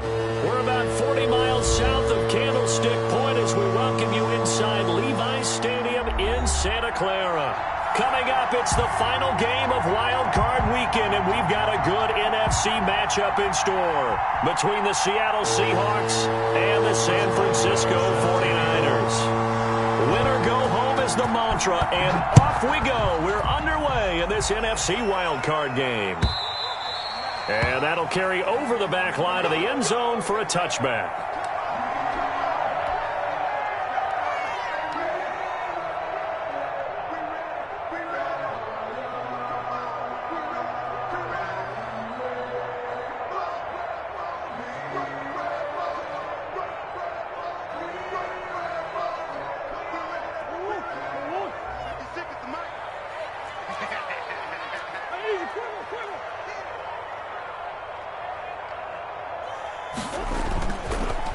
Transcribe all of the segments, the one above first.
We're about 40 miles south of Candlestick Point as we welcome you inside Levi's Stadium in Santa Clara. Coming up, it's the final game of Wild Card Weekend, and we've got a good NFC matchup in store between the Seattle Seahawks and the San Francisco 49ers. Win or go home is the mantra, and off we go. We're underway in this NFC Wild Card game. And that'll carry over the back line of the end zone for a touchback.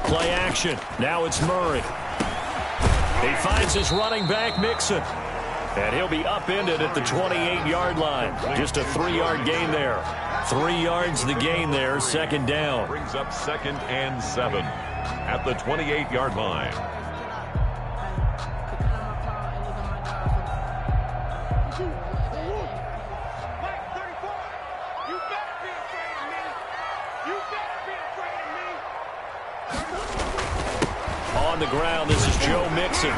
Play action. Now it's Murray. He finds his running back, Mixon. And he'll be upended at the 28-yard line. Just a 3-yard gain there. 3 yards the gain there, second down. Brings up 2nd and 7 at the 28-yard line. On the ground, this is Joe Mixon.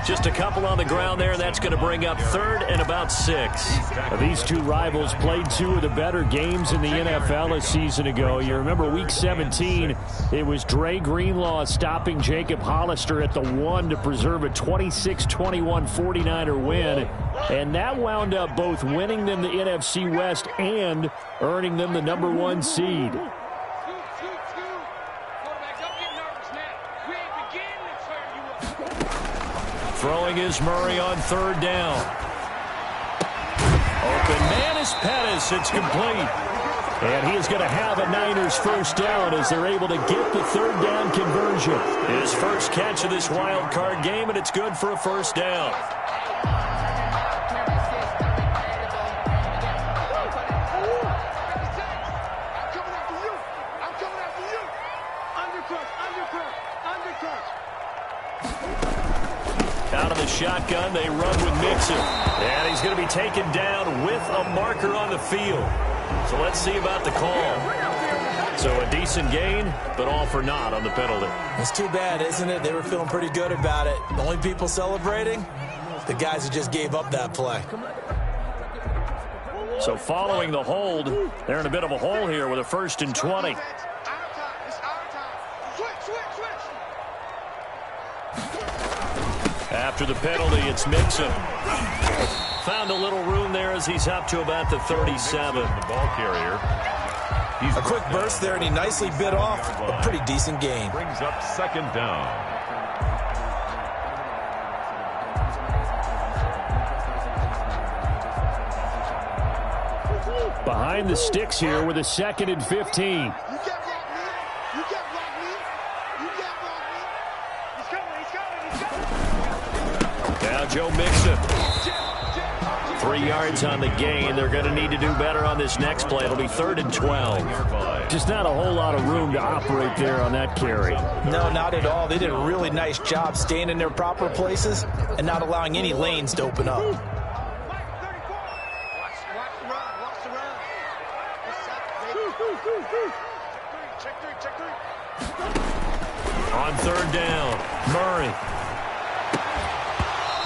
Just a couple on the ground there, and that's going to bring up 3rd and about 6. These two rivals played 2 of the better games in the NFL a season ago. You remember Week 17, it was Dre Greenlaw stopping Jacob Hollister at the 1 to preserve a 26-21 49er win. And that wound up both winning them the NFC West and earning them the number 1 seed. Throwing is Murray on 3rd down. Open man is Pettis. It's complete. And he is going to have a Niners first down as they're able to get the 3rd down conversion. His first catch of this wild card game, and it's good for a first down. Out of the shotgun, they run with Mixon. And he's going to be taken down with a marker on the field. So let's see about the call. So a decent gain, but all for naught on the penalty. It's too bad, isn't it? They were feeling pretty good about it. The only people celebrating, the guys who just gave up that play. So following the hold, they're in a bit of a hole here with a 1st and 20. After the penalty, it's Mixon. Found a little room there as he's up to about the 37. The ball carrier. He's a quick burst there, and he nicely bit off a pretty decent gain. Brings up 2nd down. Behind the sticks here with a 2nd and 15. Now Joe Mixon. 3 yards on the gain. They're going to need to do better on this next play. It'll be 3rd and 12. Just not a whole lot of room to operate there on that carry. No, not at all. They did a really nice job staying in their proper places and not allowing any lanes to open up. On 3rd down, Murray.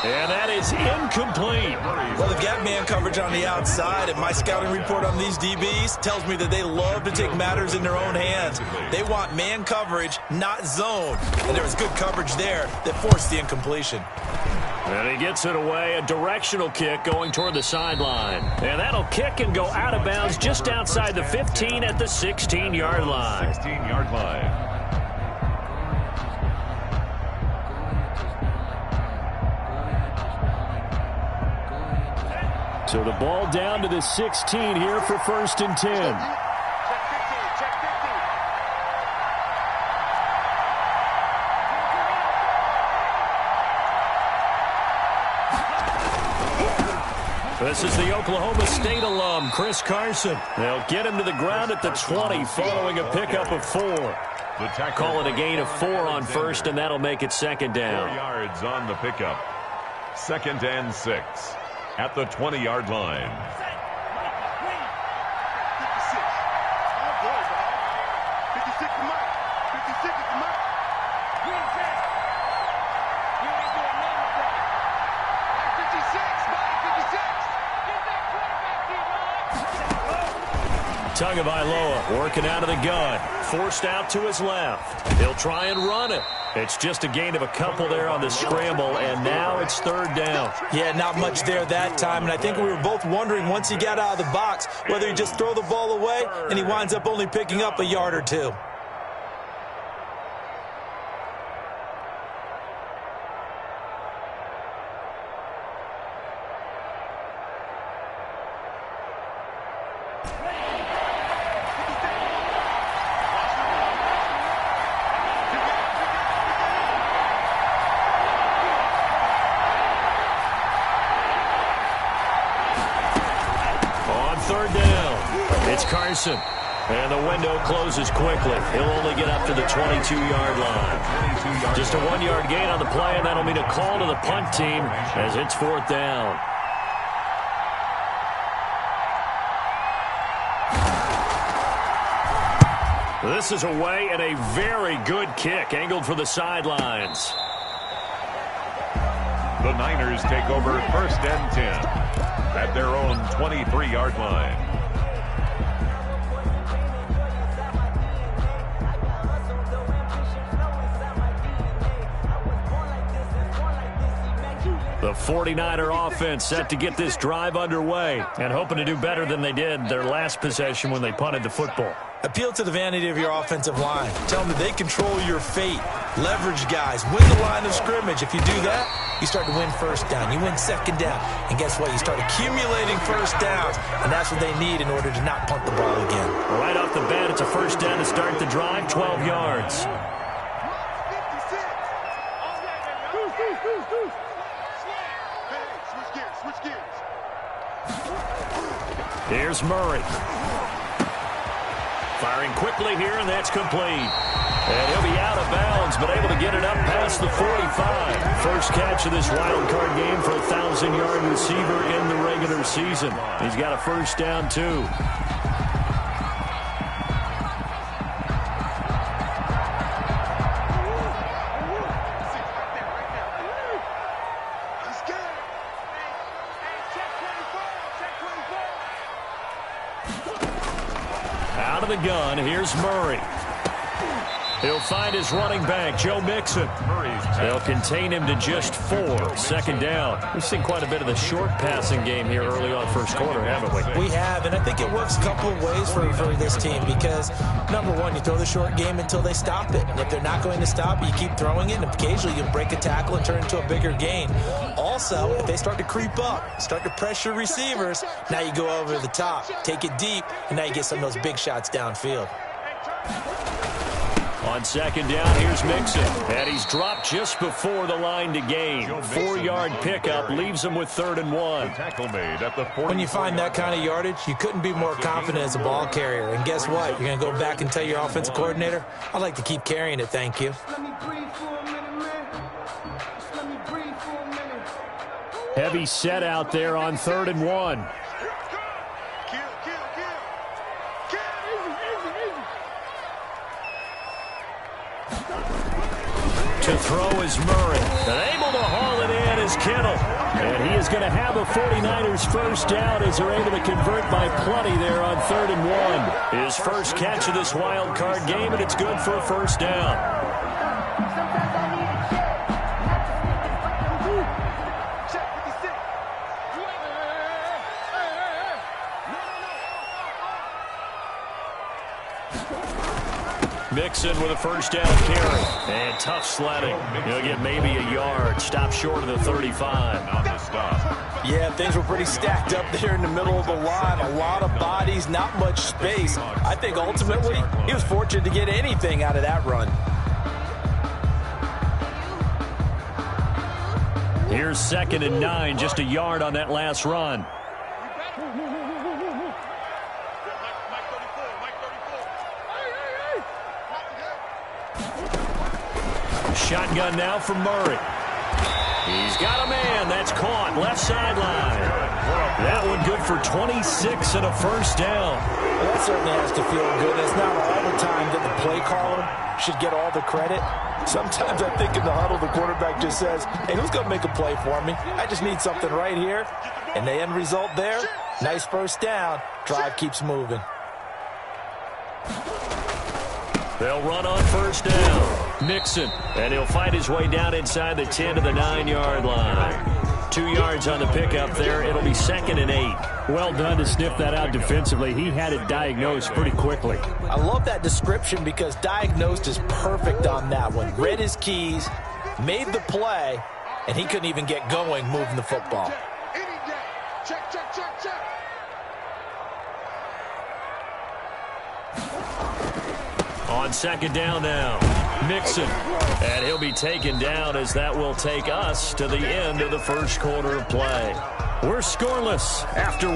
And that is incomplete. Well, they've got man coverage on the outside, and my scouting report on these DBs tells me that they love to take matters in their own hands. They want man coverage, not zone. And there was good coverage there that forced the incompletion. And he gets it away, a directional kick going toward the sideline. And that'll kick and go out of bounds just outside the 15 at the 16-yard line. 16-yard line. So the ball down to the 16 here for 1st and 10. The This is the Oklahoma State alum, Chris Carson. They'll get him to the ground at the 20 following a pickup of 4. Call it a gain of 4 on first, and that'll make it second down. 4 yards on the pickup. 2nd and 6 at the 20-yard line. Tagovailoa working out of the gun. Forced out to his left. He'll try and run it. It's just a gain of a couple there on the scramble, and now it's 3rd down. Yeah, not much there that time, and I think we were both wondering once he got out of the box whether he'd just throw the ball away, and he winds up only picking up a yard or 2. Carson. And the window closes quickly. He'll only get up to the 22-yard line. Just a 1-yard gain on the play, and that'll mean a call to the punt team as it's 4th down. This is away and a very good kick angled for the sidelines. The Niners take over 1st and 10 at their own 23-yard line. The 49er offense set to get this drive underway and hoping to do better than they did their last possession when they punted the football. Appeal to the vanity of your offensive line. Tell them that they control your fate. Leverage guys. Win the line of scrimmage. If you do that, you start to win 1st down. You win 2nd down. And guess what? You start accumulating 1st downs. And that's what they need in order to not punt the ball again. Right off the bat, it's a 1st down to start the drive, 12 yards. Here's Murray. Firing quickly here, and that's complete. And he'll be out of bounds, but able to get it up past the 45. First catch of this wild card game for a 1,000-yard receiver in the regular season. He's got a 1st down, too. Out of the gun, here's Murray. He'll find his running back, Joe Mixon. They'll contain him to just 4. 2nd down. We've seen quite a bit of the short passing game here early on 1st quarter, haven't we? We have, and I think it works a couple of ways for this team because, number one, you throw the short game until they stop it. And if they're not going to stop it, you keep throwing it, and occasionally you break a tackle and turn it into a bigger gain. Also, if they start to creep up, start to pressure receivers, now you go over the top, take it deep, and now you get some of those big shots downfield. On 2nd down, here's Mixon. And he's dropped just before the line to gain. 4-yard pickup leaves him with 3rd and 1. Tackle made at the 40. When you find that kind of yardage, you couldn't be more confident as a ball carrier. And guess what? You're going to go back and tell your offensive coordinator, I'd like to keep carrying it, thank you. Heavy set out there on 3rd and 1. To throw is Murray. And able to haul it in is Kittle. And he is going to have a 49ers 1st down as they're able to convert by plenty there on 3rd and 1. His first catch of this wild card game, and it's good for a 1st down. Mixon with a 1st down carry. And tough sledding. He'll get maybe a yard. Stop short of the 35. On the stop. Yeah, things were pretty stacked up there in the middle of the line. A lot of bodies, not much space. I think ultimately he was fortunate to get anything out of that run. Here's 2nd and 9, just a yard on that last run. shotgun now for Murray. He's got a man. That's caught. Left sideline. That one good for 26 and a first down. Well, that certainly has to feel good. It's not all the time that the play caller should get all the credit. Sometimes I think in the huddle, the quarterback just says, hey, who's going to make a play for me? I just need something right here. And the end result there, nice first down. Drive keeps moving. They'll run on first down. Mixon. And he'll fight his way down inside the 10 to the 9-yard line. 2 yards on the pickup there. It'll be 2nd and 8. Well done to sniff that out defensively. He had it diagnosed pretty quickly. I love that description because diagnosed is perfect on that one. Read his keys, made the play, and he couldn't even get going moving the football. Check, check, check, check. On 2nd down now, Mixon. And he'll be taken down as that will take us to the end of the first quarter of play. We're scoreless after 1.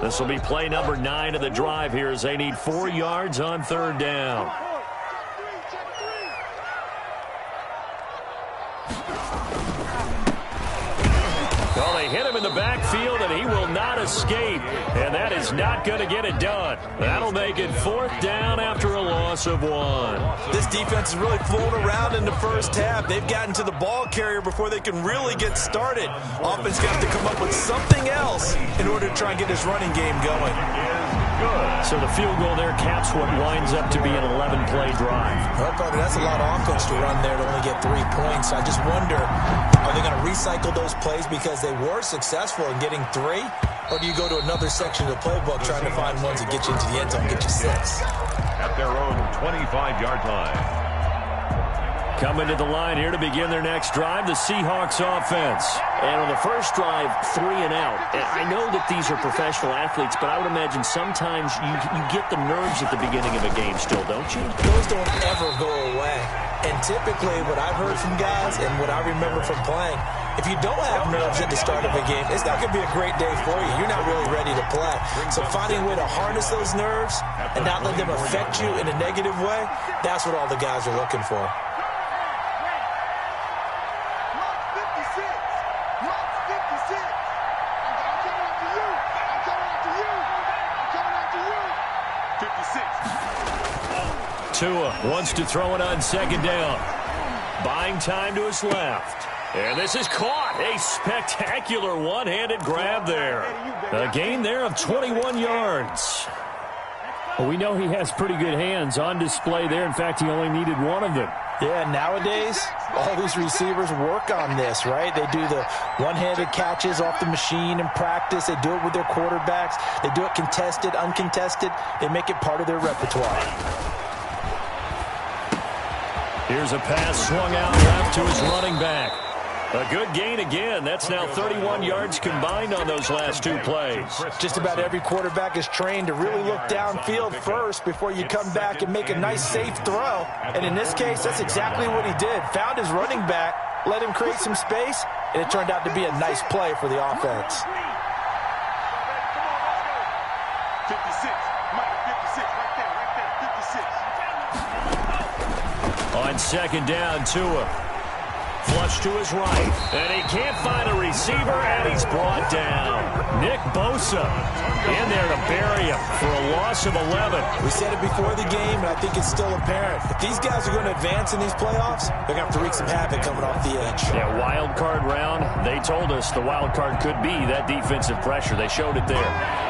This will be play number 9 of the drive here as they need 4 yards on 3rd down. Well, they hit him in the backfield, and he will not escape. And that is not going to get it done. That'll make it 4th down after a loss of 1. This defense has really flown around in the first half. They've gotten to the ball carrier before they can really get started. Offense got to come up with something else in order to try and get this running game going. So the field goal there caps what winds up to be an 11-play drive. Well, Carter, that's a lot of offense to run there to only get 3 points. I just wonder, are they going to recycle those plays because they were successful in getting 3? Or do you go to another section of the playbook trying to find ones that get you into the end zone and get you 6? At their own 25-yard line. Coming to the line here to begin their next drive, the Seahawks offense. And on the first drive, 3 and out. And I know that these are professional athletes, but I would imagine sometimes you get the nerves at the beginning of a game still, don't you? Those don't ever go away. And typically what I've heard from guys and what I remember from playing, if you don't have nerves at the start of a game, it's not going to be a great day for you. You're not really ready to play. So finding a way to harness those nerves and not let them affect you in a negative way, that's what all the guys are looking for. Tua wants to throw it on 2nd down. Buying time to his left. And this is caught. A spectacular one-handed grab there. A gain there of 21 yards. Well, we know he has pretty good hands on display there. In fact, he only needed one of them. Yeah, nowadays, all these receivers work on this, right? They do the one-handed catches off the machine in practice. They do it with their quarterbacks. They do it contested, uncontested. They make it part of their repertoire. Here's a pass swung out left to his running back. A good gain again. That's now 31 yards combined on those last 2 plays. Just about every quarterback is trained to really look downfield first before you come back and make a nice, safe throw. And in this case, that's exactly what he did. Found his running back, let him create some space, and it turned out to be a nice play for the offense. 56. Mike, 56. Right there. 56. On 2nd down, Tua. Flush to his right. And he can't find a receiver, and he's brought down. Nick Bosa in there to bury him for a loss of 11. We said it before the game, and I think it's still apparent. If these guys are going to advance in these playoffs, they're going to have to wreak some havoc coming off the edge. Yeah, wild card round. They told us the wild card could be that defensive pressure. They showed it there.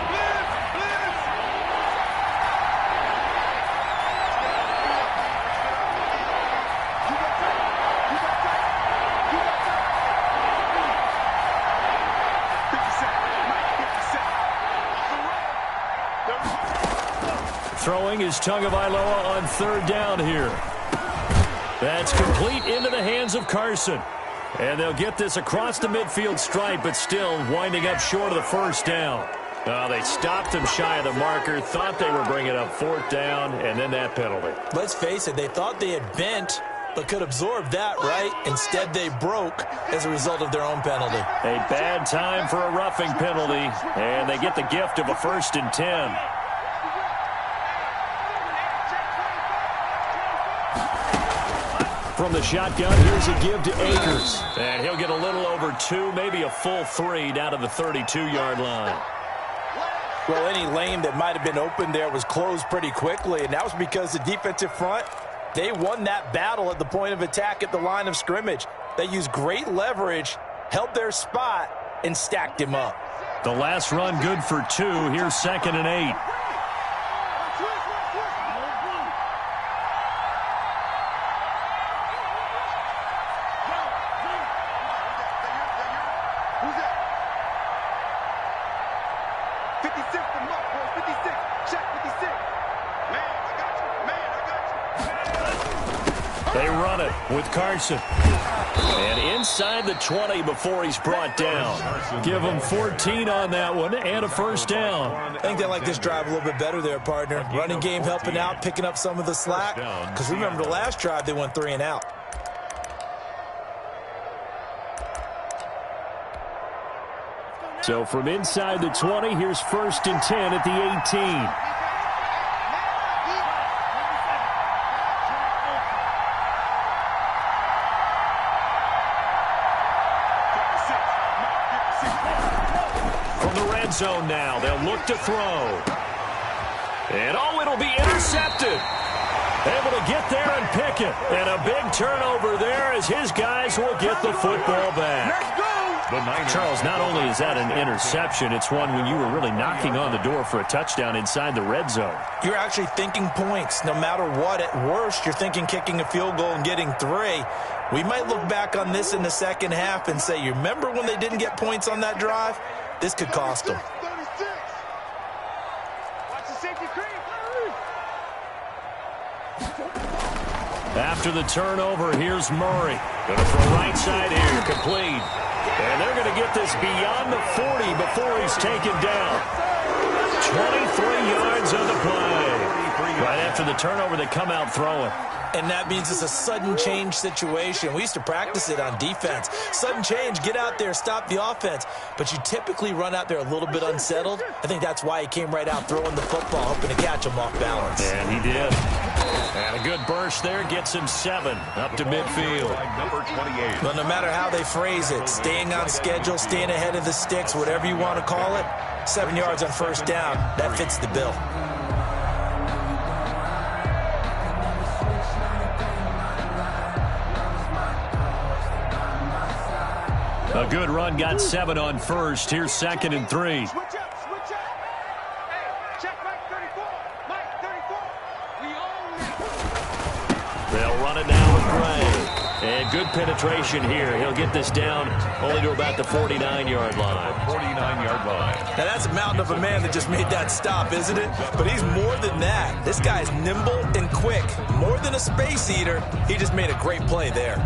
Throwing is Tagovailoa on 3rd down here. That's complete into the hands of Carson. And they'll get this across the midfield stripe, but still winding up short of the first down. They stopped him shy of the marker, thought they were bringing up 4th down, and then that penalty. Let's face it, they thought they had bent but could absorb that, right? Instead, they broke as a result of their own penalty. A bad time for a roughing penalty, and they get the gift of a 1st and 10. From the shotgun, here's a give to Akers. And he'll get a little over 2, maybe a full 3 down to the 32-yard line. Well, any lane that might have been open there was closed pretty quickly, and that was because the defensive front, they won that battle at the point of attack at the line of scrimmage. They used great leverage, held their spot, and stacked him up. The last run good for 2. Here's 2nd and 8. They run it with Carson. And inside the 20 before he's brought down. Give him 14 on that one and a 1st down. I think they like this drive a little bit better there, partner. Running game helping out, picking up some of the slack. Because remember, the last drive, they went 3 and out. So from inside the 20, here's 1st and 10 at the 18. Zone now. They'll look to throw. And it'll be intercepted. Able to get there and pick it. And a big turnover there as his guys will get the football back. Charles, not only is that an interception, it's one when you were really knocking on the door for a touchdown inside the red zone. You're actually thinking points. No matter what, at worst, you're thinking kicking a field goal and getting 3. We might look back on this in the second half and say, you remember when they didn't get points on that drive? This could cost them. After the turnover, here's Murray. Going to throw right side here, complete. And they're going to get this beyond the 40 before he's taken down. 23 yards on the play. Right after the turnover, they come out throwing. And that means it's a sudden change situation. We used to practice it on defense. Sudden change, get out there, stop the offense. But you typically run out there a little bit unsettled. I think that's why he came right out throwing the football, hoping to catch him off balance. And he did. And a good burst there gets him 7 up to midfield. Number 28. Well, no matter how they phrase it, staying on schedule, staying ahead of the sticks, whatever you want to call it, 7 yards on 1st down, that fits the bill. A good run got 7 on 1st. Here's 2nd and 3. Switch up. Hey, check Mike 34. Mike 34. We own it. They'll run it now with Gray. And good penetration here. He'll get this down only to about the 49-yard line. 49-yard line. Now, that's a mountain of a man that just made that stop, isn't it? But he's more than that. This guy's nimble and quick. More than a space eater. He just made a great play there.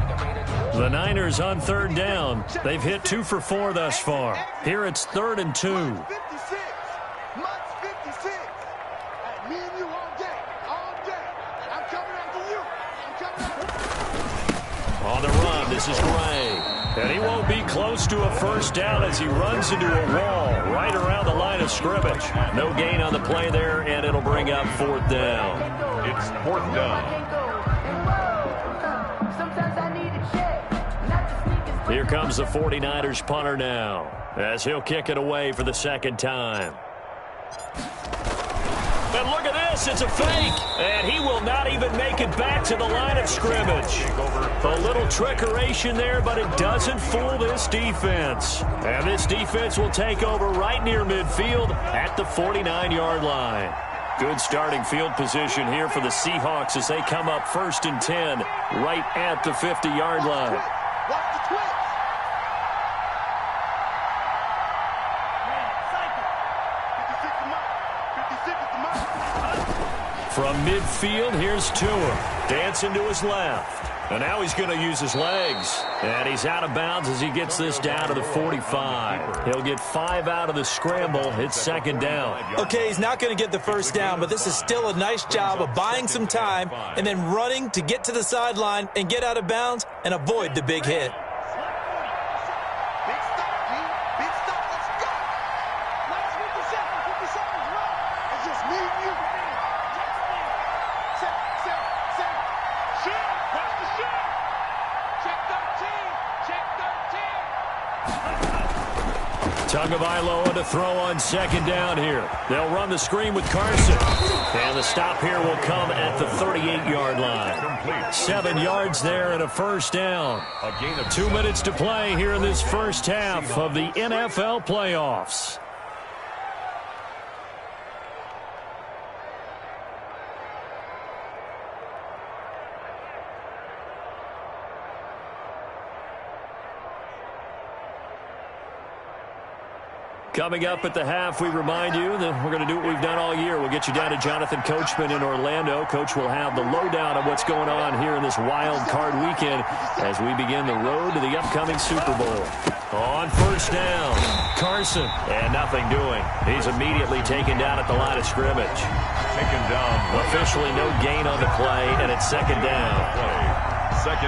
The Niners on 3rd down. They've hit 2 for 4 thus far. Here it's 3rd and 2. 56. Mike's 56. Hey, me and you all day. All day. I'm coming after you. On the run, this is Gray. And he won't be close to a 1st down as he runs into a wall right around the line of scrimmage. No gain on the play there, and it'll bring up 4th down. It's 4th down. Here comes the 49ers punter now as he'll kick it away for the 2nd time. And look at this, it's a fake. And he will not even make it back to the line of scrimmage. A little trickeration there, but it doesn't fool this defense. And this defense will take over right near midfield at the 49-yard line. Good starting field position here for the Seahawks as they come up 1st and 10 right at the 50-yard line. From midfield, here's Tua. Dancing to his left. And now he's going to use his legs. And he's out of bounds as he gets this down to the 45. He'll get 5 out of the scramble. It's second down. Okay, he's not going to get the first down, but this is still a nice job of buying some time and then running to get to the sideline and get out of bounds and avoid the big hit. Big stop, G. Big stop. Let's go. Last 50 seconds. 50 seconds. Run. It's just me and you. Set. Shoot. Watch the shoot. Check 13. Check 13. Tagovailoa to throw on second down here. They'll run the screen with Carson. And the stop here will come at the 38-yard line. 7 yards there and a first down. 2 minutes to play here in this first half of the NFL playoffs. Coming up at the half, we remind you that we're going to do what we've done all year. We'll get you down to Jonathan Coachman in Orlando. Coach will have the lowdown of what's going on here in this wild card weekend as we begin the road to the upcoming Super Bowl. On first down, Carson, and nothing doing. He's immediately taken down at the line of scrimmage. Taken down. Officially no gain on the play, and it's second down.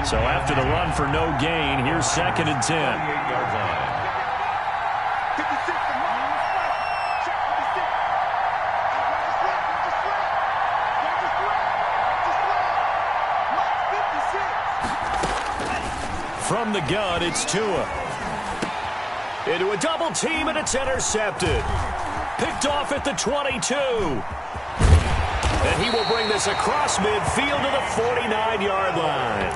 So after the run for no gain, here's second and 10. 38-yard line. 56 to Mike. Check 56. Mike 56. From the gun, it's Tua. Into a double team, and it's intercepted. Picked off at the 22. And he will bring this across midfield to the 49-yard line.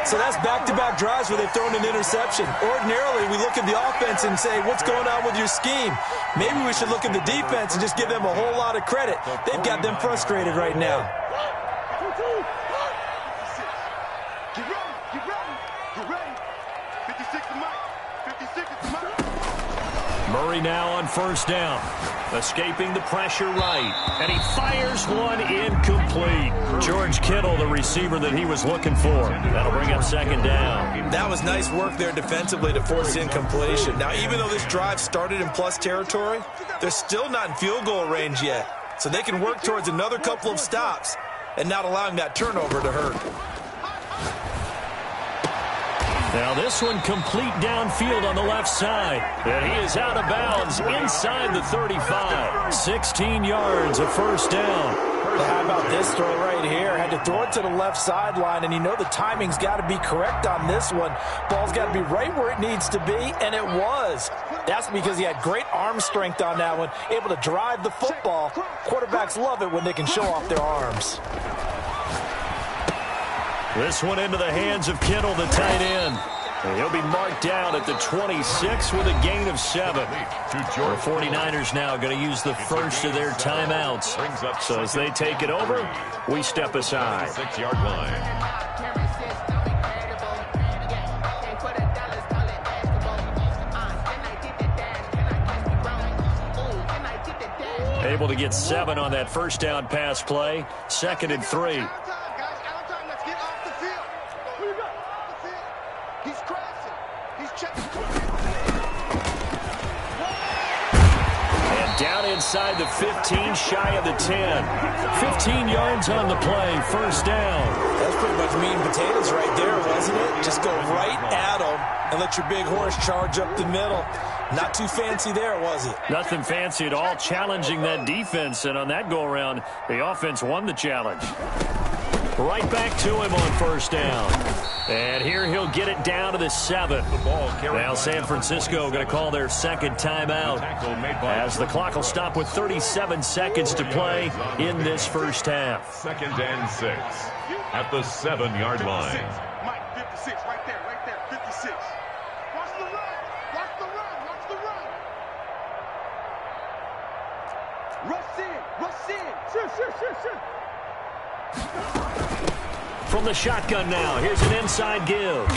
So that's back-to-back drives where they've thrown an interception. Ordinarily, we look at the offense and say, what's going on with your scheme? Maybe we should look at the defense and just give them a whole lot of credit. They've got them frustrated right now. Get ready. Get ready. Get ready. 56 to Mike. 56 to Mike. Murray now on first down. Escaping the pressure right. And he fires one incomplete. George Kittle, the receiver that he was looking for. That'll bring up second down. That was nice work there defensively to force incompletion. Now, even though this drive started in plus territory, they're still not in field goal range yet. So they can work towards another couple of stops and not allowing that turnover to hurt. Now this one complete downfield on the left side. And he is out of bounds inside the 35. 16 yards, a first down. How about this throw right here? Had to throw it to the left sideline, and you know the timing's got to be correct on this one. Ball's got to be right where it needs to be, and it was. That's because he had great arm strength on that one, able to drive the football. Quarterbacks love it when they can show off their arms. This one into the hands of Kittle, the tight end. And he'll be marked down at the 26 with a gain of 7. The 49ers now going to use the first of their timeouts. So as they take it over, we step aside. 6-yard line. Able to get 7 on that first down pass play. 2nd and 3. Inside the 15, shy of the 10. 15 yards on the play, first down. That's pretty much meat and potatoes right there, wasn't it? Just go right at them and let your big horse charge up the middle. Not too fancy there, was it? Nothing fancy at all, challenging that defense. And on that go-around, the offense won the challenge. Right back to him on first down. And here he'll get it down to the 7. Now San Francisco going to call their second timeout as the clock will stop with 37 seconds to play in this first half. 2nd and 6 at the 7-yard line. Mike, 56, right there, 56. Watch the run, watch the run, watch the run. Rush in, sure. From the shotgun now, here's an inside give.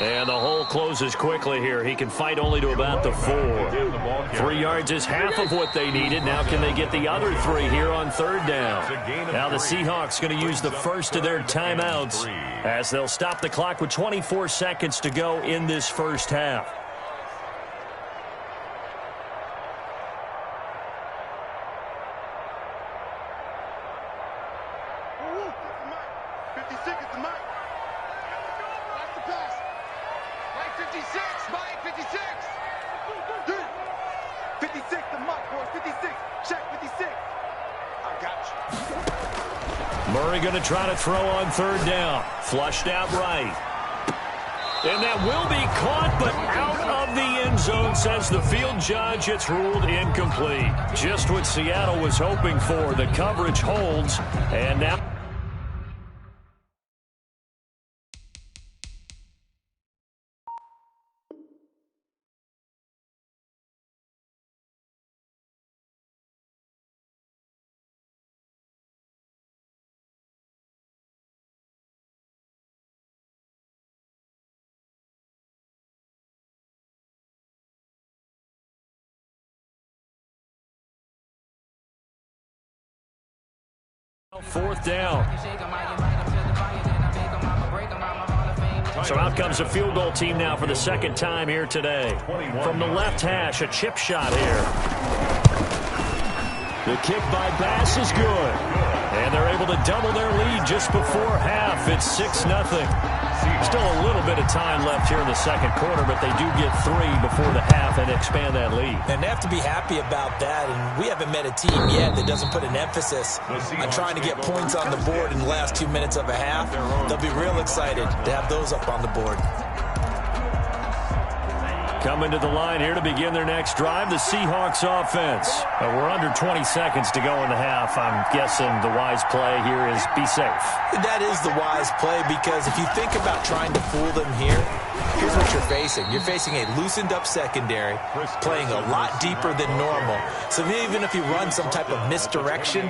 And the hole closes quickly here. He can fight only to about the 4. 3 yards is half of what they needed. Now can they get the other 3 here on 3rd down? Now the Seahawks going to use the first of their timeouts as they'll stop the clock with 24 seconds to go in this first half. Murray going to try to throw on 3rd down. Flushed out right. And that will be caught, but out of the end zone, says the field judge. It's ruled incomplete. Just what Seattle was hoping for. The coverage holds, and now... Fourth down. So out comes a field goal team now for the second time here today. From the left hash, a chip shot here. The kick by Bass is good. And they're able to double their lead just before half. It's 6-0. Still a little bit of time left here in the second quarter, but they do get 3 before the half and expand that lead. And they have to be happy about that, and we haven't met a team yet that doesn't put an emphasis on trying to get points on the board in the last 2 minutes of a half. They'll be real excited to have those up on the board. Coming to the line here to begin their next drive, the Seahawks offense. We're under 20 seconds to go in the half. I'm guessing the wise play here is be safe. That is the wise play, because if you think about trying to fool them here, here's what you're facing. You're facing a loosened up secondary, playing a lot deeper than normal. So even if you run some type of misdirection,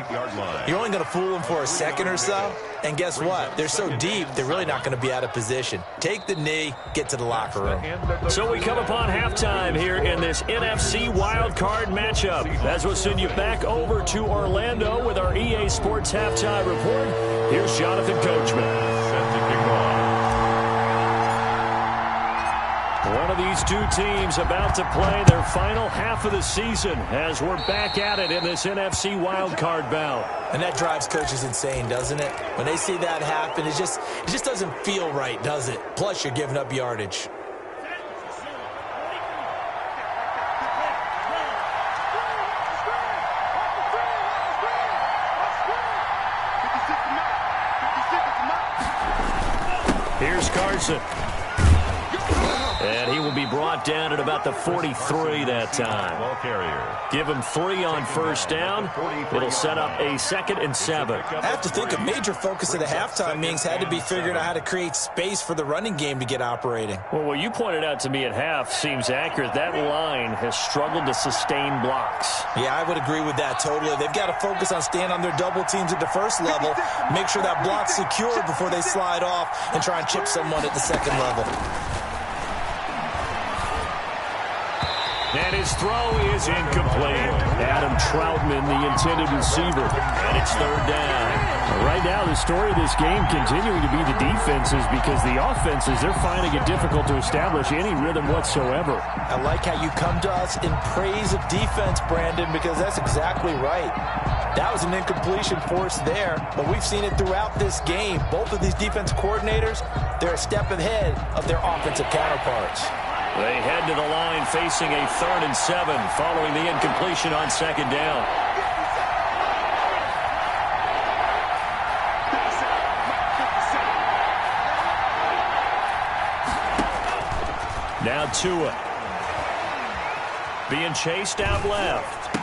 you're only going to fool them for a second or so. And guess what? They're so deep, they're really not going to be out of position. Take the knee, get to the locker room. So we come upon halftime here in this NFC Wildcard matchup. As we'll send you back over to Orlando with our EA Sports Halftime Report. Here's Jonathan Coachman. One of these two teams about to play their final half of the season as we're back at it in this NFC wildcard bout. And that drives coaches insane, doesn't it? When they see that happen, it just doesn't feel right, does it? Plus, you're giving up yardage. Here's Carson. And he will be brought down at about the 43 that time. Give him 3 on first down. It'll set up a 2nd and 7. I have to think a major focus of the halftime meetings had to be figuring out how to create space for the running game to get operating. Well, what you pointed out to me at half seems accurate. That line has struggled to sustain blocks. Yeah, I would agree with that totally. They've got to focus on staying on their double teams at the first level, make sure that block's secure before they slide off and try and chip someone at the second level. And his throw is incomplete. Adam Troutman, the intended receiver. And it's 3rd down. Right now, the story of this game continuing to be the defenses, because the offenses, they're finding it difficult to establish any rhythm whatsoever. I like how you come to us in praise of defense, Brandon, because that's exactly right. That was an incompletion forced there, but we've seen it throughout this game. Both of these defense coordinators, they're a step ahead of their offensive counterparts. They head to the line facing a 3rd and 7 following the incompletion on 2nd down. Now Tua. Being chased out left.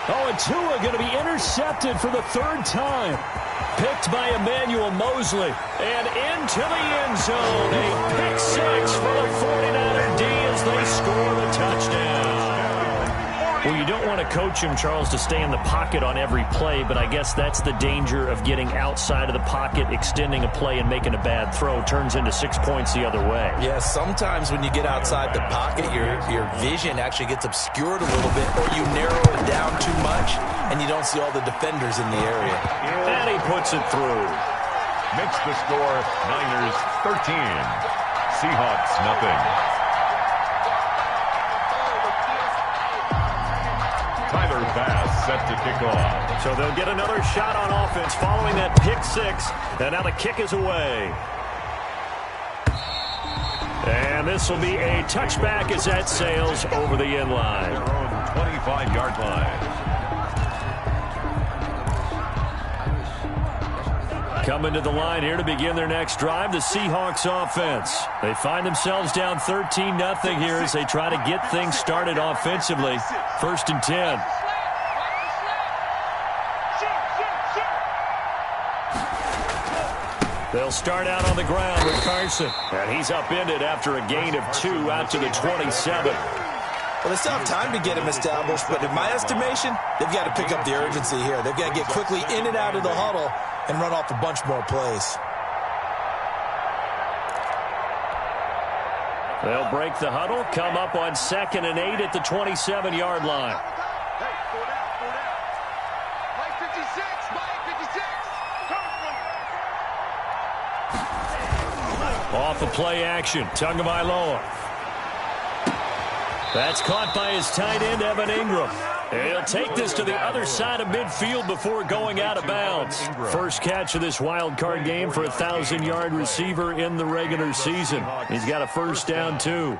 Oh, and Tua going to be intercepted for the 3rd time. Picked by Emmanuel Mosley. And into the end zone. A pick 6 for the 49er D as they score the touchdown. Well, you don't want to coach him, Charles, to stay in the pocket on every play, but I guess that's the danger of getting outside of the pocket, extending a play, and making a bad throw. Turns into 6 points the other way. Yeah, sometimes when you get outside the pocket, your vision actually gets obscured a little bit, or you narrow it down too much, and you don't see all the defenders in the area. And he puts it through. Makes the score Niners 13. Seahawks nothing. Tyler Bass set to kick off. So they'll get another shot on offense following that pick six. And now the kick is away. And this will be a touchback as that sails over the end line. Their own 25-yard line. Coming to the line here to begin their next drive, the Seahawks offense. They find themselves down 13-0 here as they try to get things started offensively. 1st and 10. They'll start out on the ground with Carson. And he's upended after a gain of 2 out to the 27. Well, they still have time to get him established, but in my estimation, they've got to pick up the urgency here. They've got to get quickly in and out of the huddle and run off a bunch more plays. They'll break the huddle, come up on 2nd and 8 at the 27-yard line. Hey, pull down, pull down. Mike 56, Mike 56. Off the play action, Tagovailoa. That's caught by his tight end, Evan Ingram. And he'll take this to the other side of midfield before going out of bounds. First catch of this wild card game for a 1,000-yard receiver in the regular season. He's got a first down, too.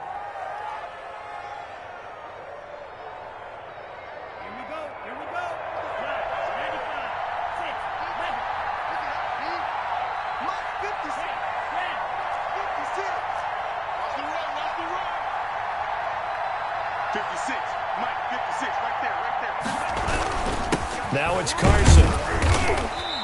Now it's Carson.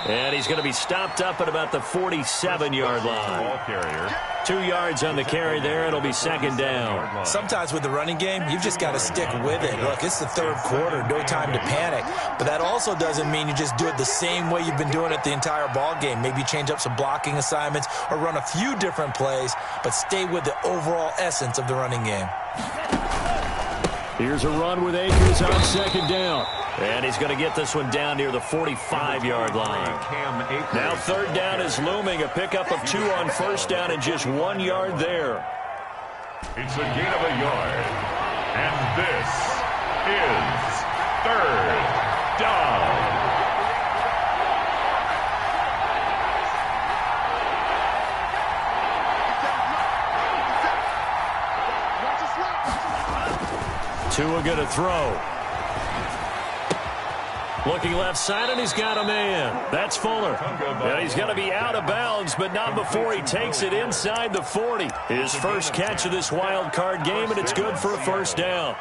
And he's going to be stopped up at about the 47-yard line. Ball carrier. 2 yards on the carry there. It'll be 2nd down. Sometimes with the running game, you've just got to stick with it. Look, it's the 3rd quarter, no time to panic. But that also doesn't mean you just do it the same way you've been doing it the entire ball game. Maybe change up some blocking assignments or run a few different plays, but stay with the overall essence of the running game. Here's a run with Akers on 2nd down. And he's going to get this one down near the 45-yard line. Now 3rd down is looming. A pickup of 2 on 1st down and just 1 yard there. It's a gain of a yard. And this is 3rd down. Tua going to throw. Looking left side, and he's got a man. That's Fuller. And he's going to be out of bounds, but not before he takes it inside the 40. His first catch of this wild card game, and it's good for a first down.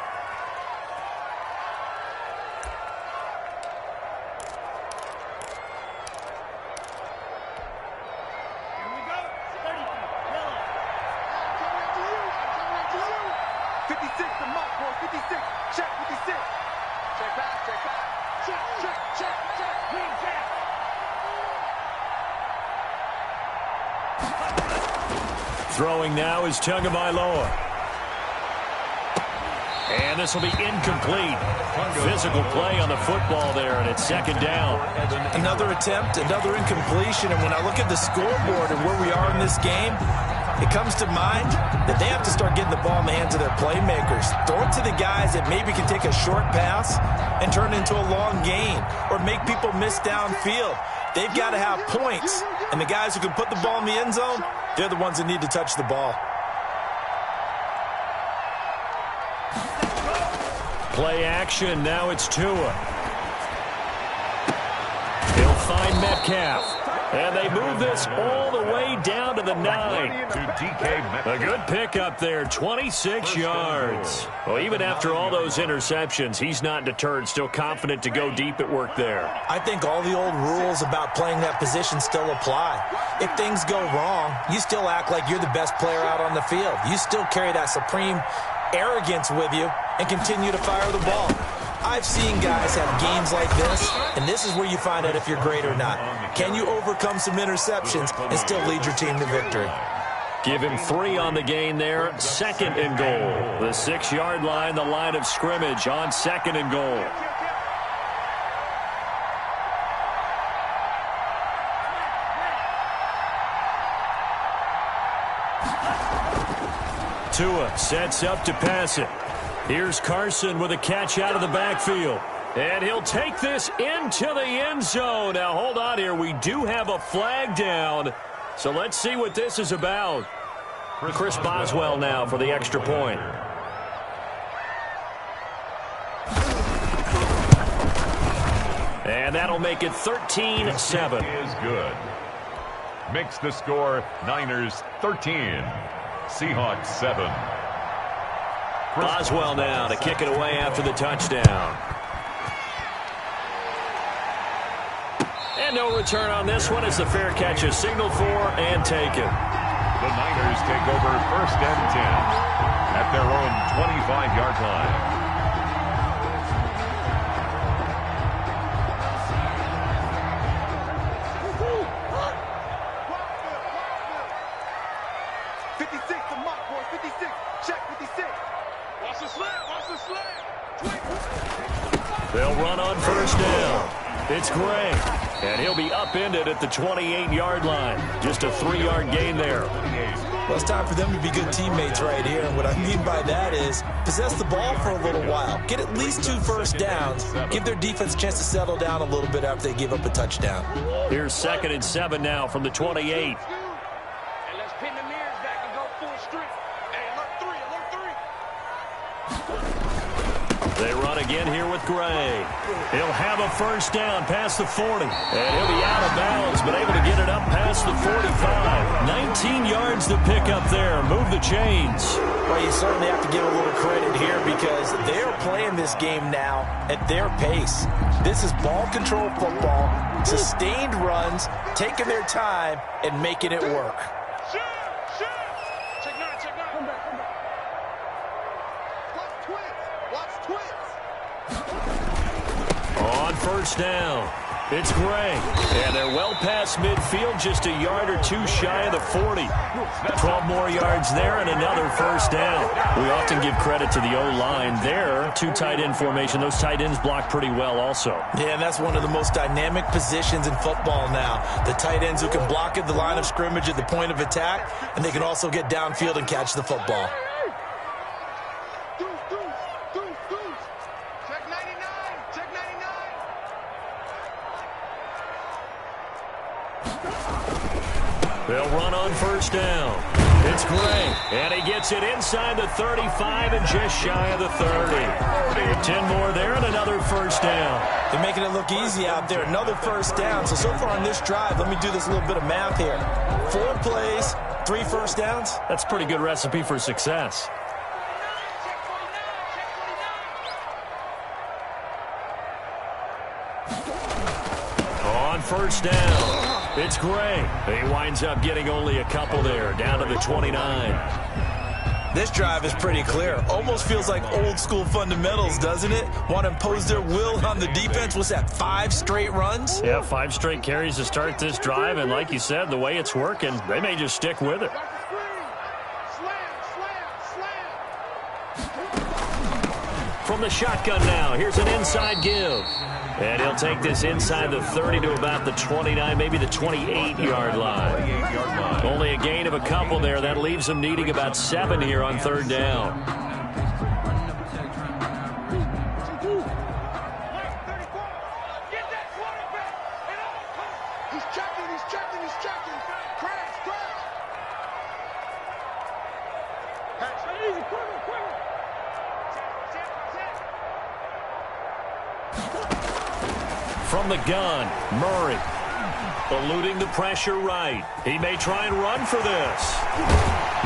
Throwing now is Tagovailoa. And this will be incomplete. Physical play on the football there, and it's 2nd down. Another attempt, another incompletion, and when I look at the scoreboard and where we are in this game, it comes to mind that they have to start getting the ball in the hands of their playmakers. Throw it to the guys that maybe can take a short pass and turn it into a long gain or make people miss downfield. They've got to have points, and the guys who can put the ball in the end zone, they're the ones that need to touch the ball. Play action, now it's Tua. He'll find Metcalf. And they move this all the way down to the 9. A good pickup there, 26 yards. Well, even after all those interceptions, he's not deterred, still confident to go deep at work there. I think all the old rules about playing that position still apply. If things go wrong, you still act like you're the best player out on the field. You still carry that supreme arrogance with you and continue to fire the ball. I've seen guys have games like this, and this is where you find out if you're great or not. Can you overcome some interceptions and still lead your team to victory? Give him 3 on the gain there. 2nd and goal. The 6-yard line, the line of scrimmage on 2nd and goal. Tua sets up to pass it. Here's Carson with a catch out of the backfield. And he'll take this into the end zone. Now, hold on here. We do have a flag down. So let's see what this is about. Chris Boswell now for the extra point. And that'll make it 13-7. Is good. Makes the score Niners 13. Seahawks 7. Boswell now to kick it away after the touchdown. And no return on this one as the fair catch is signaled for and taken. The Niners take over 1st and 10 at their own 25-yard line. They'll run on 1st down. It's Gray, and he'll be upended at the 28-yard line. Just a 3-yard gain there. Well, it's time for them to be good teammates right here. And what I mean by that is possess the ball for a little while. Get at least 2 first downs. Give their defense a chance to settle down a little bit after they give up a touchdown. Here's 2nd and 7 now from the 28. And let's pin the mirrors back and go full strength. Hey, alert 3, alert 3. They run again here with Gray. He'll have a 1st down past the 40. And he'll be out of bounds, but able to get it up past the 45. 19 yards to pick up there. Move the chains. Well, you certainly have to give a little credit here because they're playing this game now at their pace. This is ball control football, sustained runs, taking their time, and making it work. Check 9, check 9. Come back, come back. Watch twins. On 1st down, it's Gray. And they're well past midfield, just a yard or 2 shy of the 40. 12 more yards there and another 1st down. We often give credit to the O-line there. 2 tight end formation. Those tight ends block pretty well also. Yeah, and that's one of the most dynamic positions in football now. The tight ends who can block at the line of scrimmage at the point of attack, and they can also get downfield and catch the football. Check 99, check 99. They'll run on 1st down. It's Gray, and he gets it inside the 35 and just shy of the 30. 10 more there and another 1st down. They're making it look easy out there. Another 1st down. So far on this drive, let me do this little bit of math here. 4 plays, 3 1st downs. That's a pretty good recipe for success. On 1st down, it's Gray. He winds up getting only a couple there, down to the 29. This drive is pretty clear. Almost feels like old school fundamentals, doesn't it? Want to impose their will on the defense. What's that, 5 straight runs? Yeah, 5 straight carries to start this drive, and like you said, the way it's working, they may just stick with it. From the shotgun now, here's an inside give. And he'll take this inside the 30 to about the 29, maybe the 28-yard line. Only a gain of a couple there. That leaves them needing about 7 here on 3rd down. He's checking. Crash. Pass it easy, quicker. From the gun, Murray. Eluding the pressure right. He may try and run for this.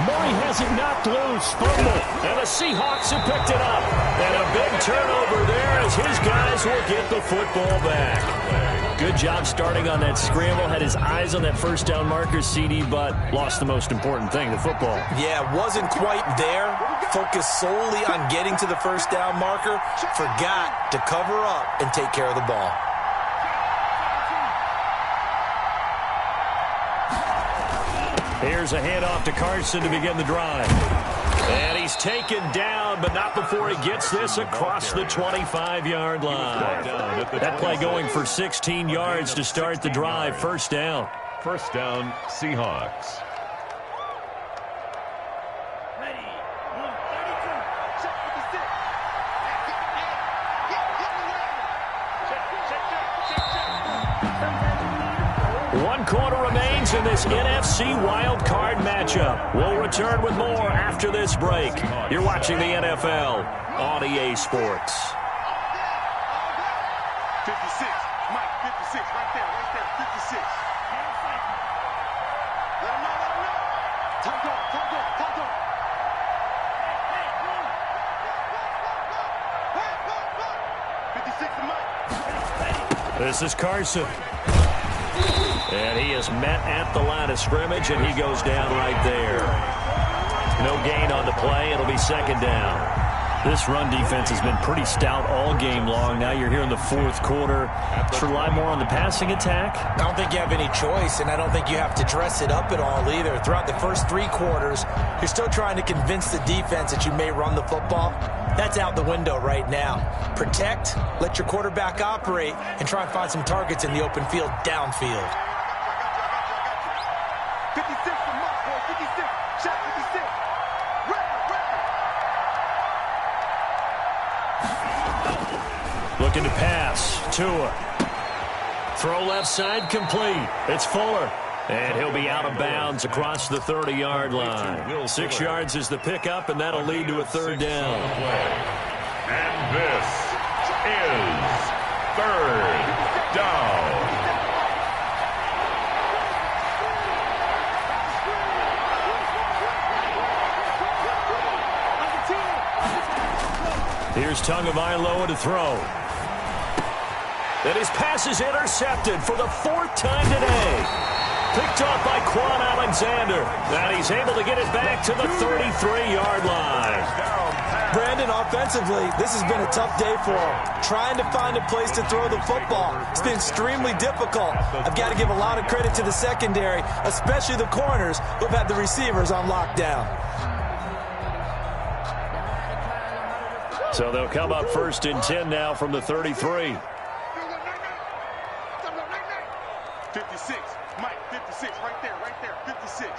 Murray has it knocked loose. Fumble. And the Seahawks have picked it up. And a big turnover there as his guys will get the football back. Good job starting on that scramble. Had his eyes on that first down marker, CD, but lost the most important thing, the football. Yeah, wasn't quite there. Focused solely on getting to the first down marker. Forgot to cover up and take care of the ball. Here's a handoff to Carson to begin the drive. And he's taken down, but not before he gets this across the 25-yard line. That play going for 16 yards to start the drive. First down. First down, Seahawks. Ready. 32. Check with the stick. Check. One quarter remains in this NFC Wildcard matchup. We'll return with more after this break. You're watching the NFL on EA Sports. 56. Mike, 56. Right there. 56. Let him know. Time go. 56 to Mike. This is Carson. And he is met at the line of scrimmage, and he goes down right there. No gain on the play. It'll be second down. This run defense has been pretty stout all game long. Now you're here in the fourth quarter. Let's rely more on the passing attack. I don't think you have any choice, and I don't think you have to dress it up at all either. Throughout the first three quarters, you're still trying to convince the defense that you may run the football. That's out the window right now. Protect, let your quarterback operate, and try and find some targets in the open field downfield. 56 to Mike, boy. 56. Check 56. Looking to pass. Tua. Throw left side complete. It's Fuller. And he'll be out of bounds across the 30-yard line. 6 yards is the pickup, and that'll lead to a third down. And this is third down. Here's Tagovailoa to throw. And his pass is intercepted for the fourth time today. Picked off by Quan Alexander. And he's able to get it back to the 33-yard line. Brandon, offensively, this has been a tough day for him. Trying to find a place to throw the football. It's been extremely difficult. I've got to give a lot of credit to the secondary, especially the corners who've had the receivers on lockdown. So they'll come up first and 10 now from the 33. 56. Mike, 56. Right there. 56.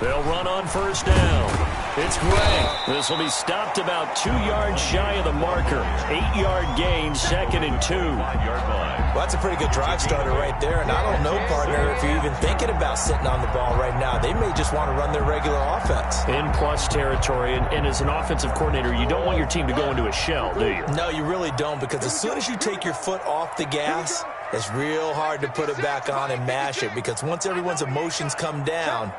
They'll run on first down. It's Gray. This will be stopped about 2 yards shy of the marker. 8-yard gain, second and 2. 5-yard line. Well, that's a pretty good drive starter right there. And I don't know, partner, if you're even thinking about sitting on the ball right now. They may just want to run their regular offense. In plus territory, and as an offensive coordinator, you don't want your team to go into a shell, do you? No, you really don't, because as soon as you take your foot off the gas, it's real hard to put it back on and mash it, because once everyone's emotions come down,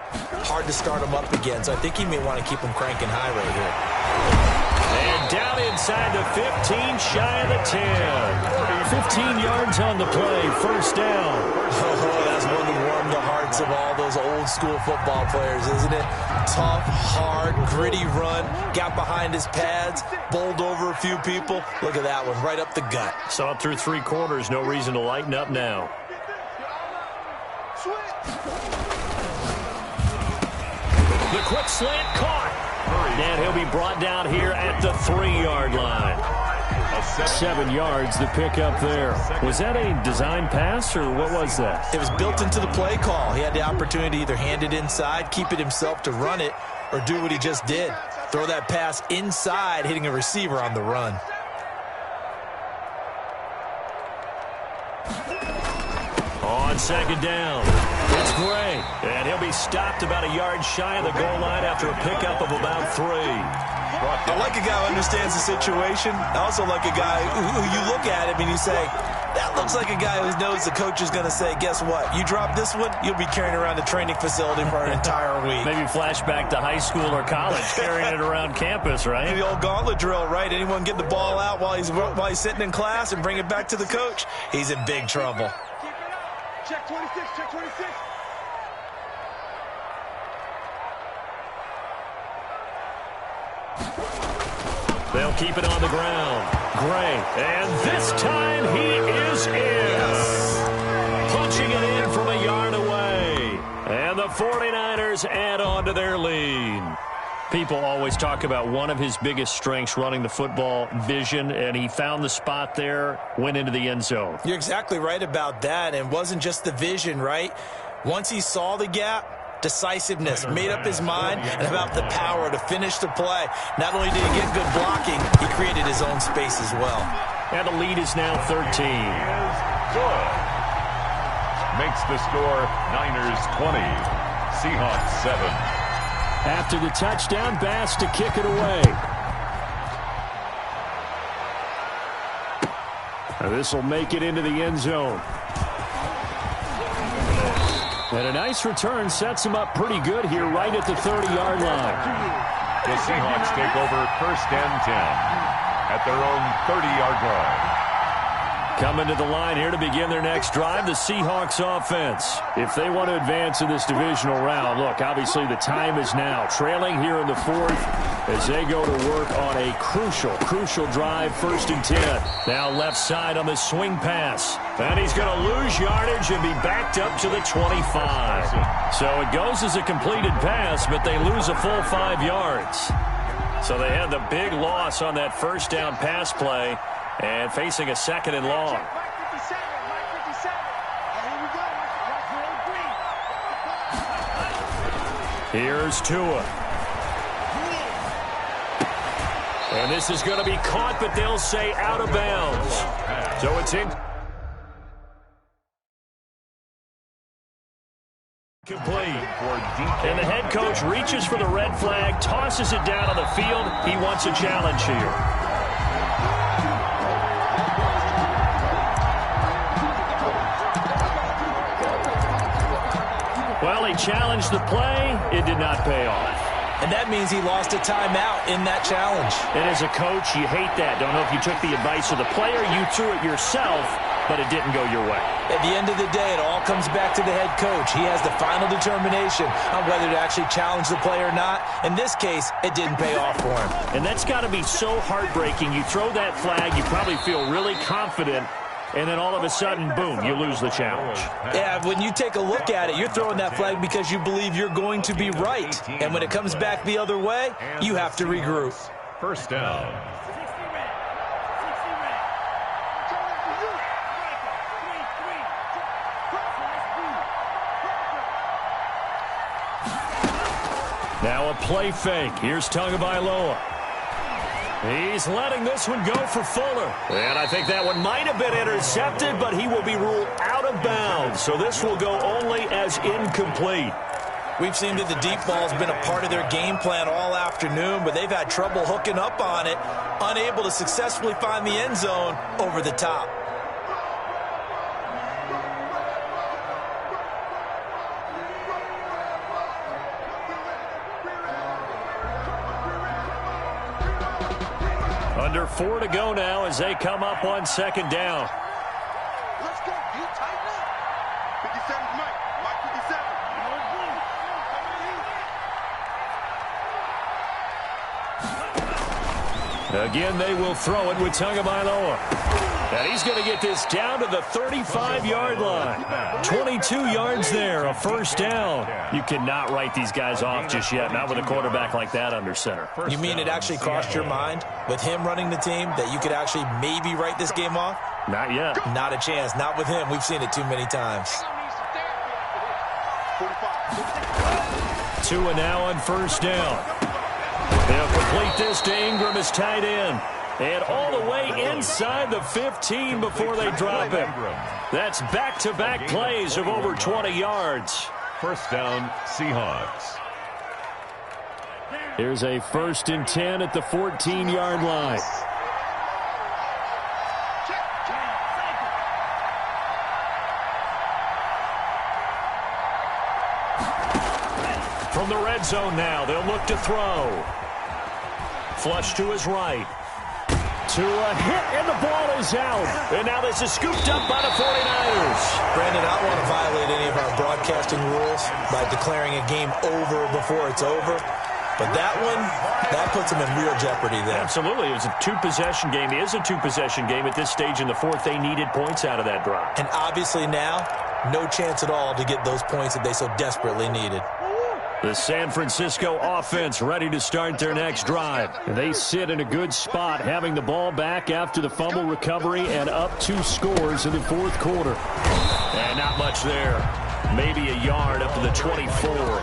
hard to start them up again. So I think you may want to keep them cranking high right here. And down inside the 15, shy of the 10. 15 yards on the play, first down. Oh, that's one to warm the hearts of all those old school football players, isn't it? Tough, hard, gritty run, got behind his pads, bowled over a few people. Look at that one, right up the gut. Saw it through 3 quarters, no reason to lighten up now. The quick slant caught. And he'll be brought down here at the 3-yard line. 7 yards, the pickup there. Was that a design pass, or what was that? It was built into the play call. He had the opportunity to either hand it inside, keep it himself to run it, or do what he just did. Throw that pass inside, hitting a receiver on the run. On second down, it's Gray. And he'll be stopped about a yard shy of the goal line after a pickup of about 3. I like a guy who understands the situation. I also like a guy who you look at him and you say, that looks like a guy who knows the coach is going to say, guess what? You drop this one, you'll be carrying around the training facility for an entire week. Maybe flashback to high school or college, carrying it around campus, right? The old gauntlet drill, right? Anyone get the ball out while he's sitting in class and bring it back to the coach? He's in big trouble. Keep it up. Check 26, check 26. They'll keep it on the ground. Gray, and this time he is in. Yes. Punching it in from a yard away. And the 49ers add on to their lead. People always talk about one of his biggest strengths, running the football, vision, and he found the spot there, went into the end zone. You're exactly right about that, and it wasn't just the vision, right? Once he saw the gap, decisiveness, made up his mind, and about the power to finish the play. Not only did he get good blocking, he created his own space as well. And the lead is now 13. Good. Makes the score Niners 20, Seahawks 7. After the touchdown, Bass to kick it away. This will make it into the end zone. And a nice return sets him up pretty good here right at the 30-yard line. The Seahawks take over first and 10 at their own 30-yard line. Coming to the line here to begin their next drive, the Seahawks offense. If they want to advance in this divisional round, look, obviously the time is now. Trailing here in the fourth as they go to work on a crucial drive, first and 10. Now left side on the swing pass. And he's going to lose yardage and be backed up to the 25. So it goes as a completed pass, but they lose a full 5 yards. So they had the big loss on that first down pass play. And facing a second and long. Mike 57, Mike 57. And here we go. Here's Tua. And this is going to be caught, but they'll say out of bounds. So it's incomplete. And the head coach reaches for the red flag, tosses it down on the field. He wants a challenge here. Well, he challenged the play. It did not pay off. And that means he lost a timeout in that challenge. And as a coach, you hate that. Don't know if you took the advice of the player, you threw it yourself, but it didn't go your way. At the end of the day, it all comes back to the head coach. He has the final determination on whether to actually challenge the play or not. In this case, it didn't pay off for him. And that's got to be so heartbreaking. You throw that flag, you probably feel really confident, and then all of a sudden, boom, you lose the challenge. Yeah, when you take a look at it, you're throwing that flag because you believe you're going to be right. And when it comes back the other way, you have to regroup. First down. Now a play fake. Here's Tagovailoa. He's letting this one go for Fuller. And I think that one might have been intercepted, but he will be ruled out of bounds. So this will go only as incomplete. We've seen that the deep ball has been a part of their game plan all afternoon, but they've had trouble hooking up on it, unable to successfully find the end zone over the top. Under 4 to go now as they come up on second down. Let's go. You tighten up. 57's Mike. Mike 57. Again, they will throw it with Tagovailoa. And he's going to get this down to the 35-yard line. 22 yards there, a first down. You cannot write these guys off just yet, not with a quarterback like that under center. You mean it actually crossed your mind with him running the team that you could actually maybe write this game off? Not yet. Not a chance. Not with him. We've seen it too many times. Tua now on first down. They'll complete this to Ingram as tight end. And all the way inside the 15 before they drop him. That's back-to-back plays of over 20 yards. First down, Seahawks. Here's a 1st and 10 at the 14-yard line. From the red zone now, they'll look to throw. Flush to his right. To a hit, and the ball is out. And now this is scooped up by the 49ers. Brandon, I don't want to violate any of our broadcasting rules by declaring a game over before it's over. But that one, that puts them in real jeopardy there. Absolutely. It was a two-possession game. It is a two-possession game at this stage in the fourth. They needed points out of that drive. And obviously now, no chance at all to get those points that they so desperately needed. The San Francisco offense ready to start their next drive. They sit in a good spot, having the ball back after the fumble recovery and up 2 scores in the fourth quarter. And not much there. Maybe a yard up to the 24.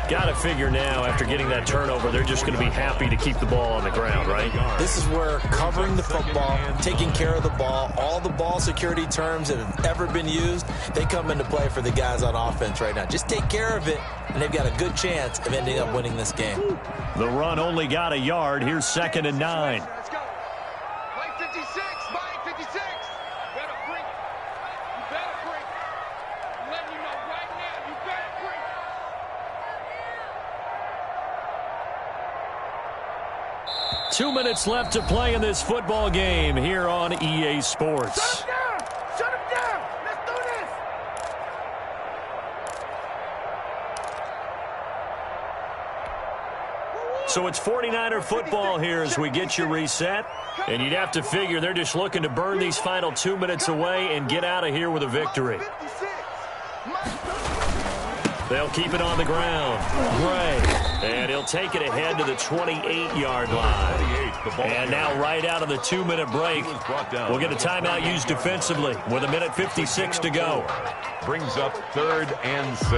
Got to figure now, after getting that turnover, they're just going to be happy to keep the ball on the ground, right? This is where covering the football, taking care of the ball, all the ball security terms that have ever been used, they come into play for the guys on offense right now. Just take care of it, and they've got a good chance of ending up winning this game. The run only got a yard. Here's 2nd and 9. Let's go. Mike 56, Mike 56. Better bring it. You better bring it. I'm letting you know right now, you better bring it. 2 minutes left to play in this football game here on EA Sports. Shut him down! Shut him down! Let's do this! So it's 49er football here as we get you reset. And you'd have to figure they're just looking to burn these final 2 minutes away and get out of here with a victory. They'll keep it on the ground. Gray. And he'll take it ahead to the 28-yard line. And now right out of the 2-minute break, we'll get a timeout used defensively with 1:56 to go. Brings up 3rd and 6.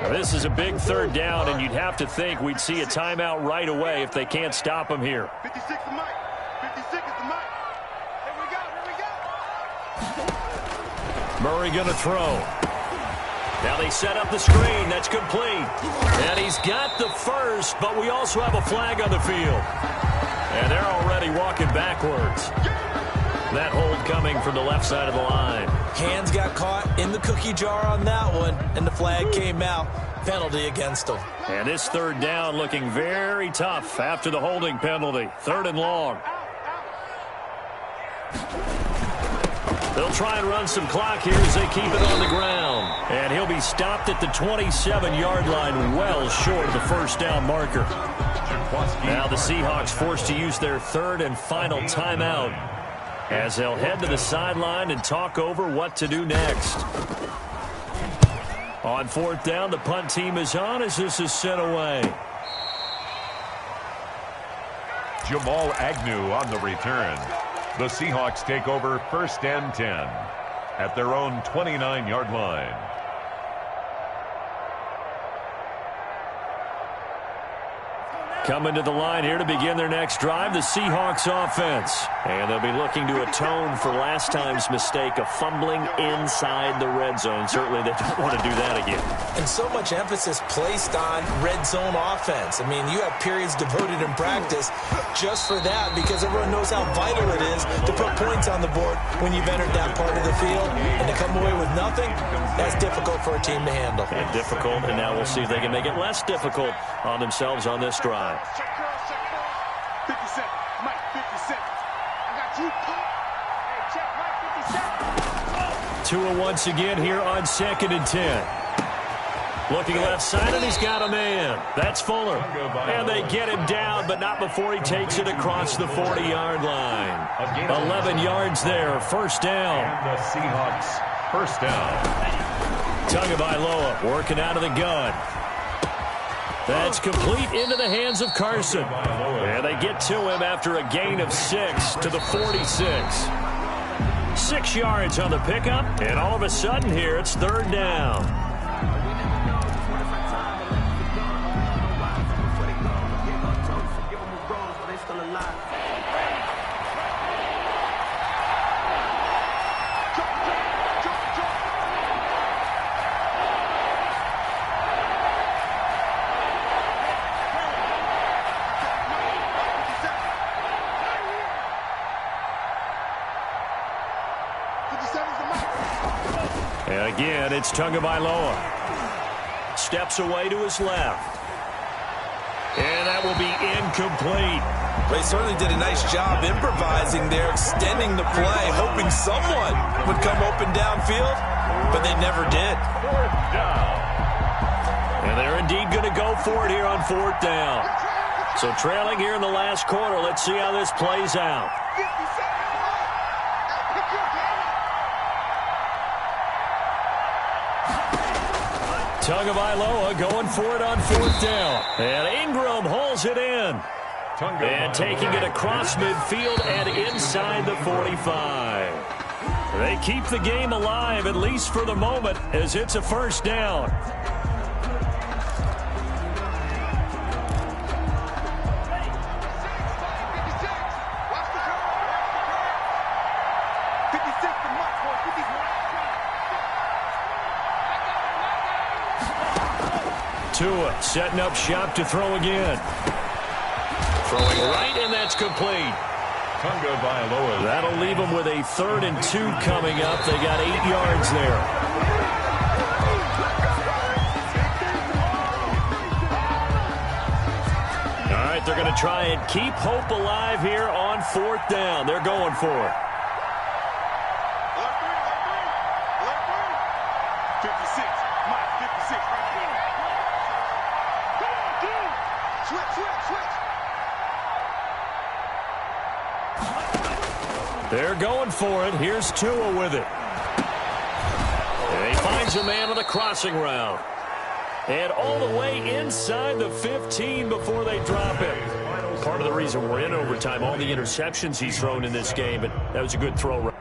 Now, this is a big 3rd down, and you'd have to think we'd see a timeout right away if they can't stop him here. 56 is Mike. 56 is the Mike. Here we go. Here we go. Murray going to throw. Now they set up the screen. That's complete. And he's got the first, but we also have a flag on the field. And they're already walking backwards. That hold coming from the left side of the line. Hands got caught in the cookie jar on that one, and the flag came out. Penalty against them. And this 3rd down looking very tough after the holding penalty. 3rd and long. They'll try and run some clock here as they keep it on the ground. And he'll be stopped at the 27-yard line, well short of the 1st down marker. Now the Seahawks forced to use their 3rd and final timeout as they'll head to the sideline and talk over what to do next. On 4th down, the punt team is on as this is sent away. Jamal Agnew on the return. The Seahawks take over 1st and 10 at their own 29-yard line. Coming to the line here to begin their next drive, the Seahawks offense. And they'll be looking to atone for last time's mistake of fumbling inside the red zone. Certainly they don't want to do that again. And so much emphasis placed on red zone offense. I mean, you have periods devoted in practice just for that because everyone knows how vital it is to put points on the board when you've entered that part of the field. And to come away with nothing, that's difficult for a team to handle. And difficult, and now we'll see if they can make it less difficult on themselves on this drive. Check girls, check girls. 57. Mike 57. I got you, Pop. Hey, check Mike 57. Tua once again here on 2nd and 10. Looking left side, and he's got a man. That's Fuller. And they get him down, but not before he takes it across the 40-yard line. 11 yards there, 1st down. And the Seahawks 1st down. Tagovailoa working out of the gun. That's complete into the hands of Carson. And they get to him after a gain of 6 to the 46. 6 yards on the pickup, and all of a sudden here it's 3rd down. And again, it's Tagovailoa. Steps away to his left. And that will be incomplete. They certainly did a nice job improvising there, extending the play, hoping someone would come open downfield, but they never did. And they're indeed going to go for it here on 4th down. So trailing here in the last quarter, let's see how this plays out. Tagovailoa going for it on 4th down. And Ingram hauls it in. And taking it across midfield and inside the 45. They keep the game alive, at least for the moment, as it's a 1st down. Tua setting up shop to throw again. Throwing right, and that's complete. Tagovailoa. That'll leave them with a 3rd and 2 coming up. They got 8 yards there. All right, they're going to try and keep hope alive here on 4th down. They're going for it. 56. Mike, 56 right there. Switch. They're going for it. Here's Tua with it. And he finds a man on the crossing route. And all the way inside the 15 before they drop him. Part of the reason we're in overtime, all the interceptions he's thrown in this game, but that was a good throw.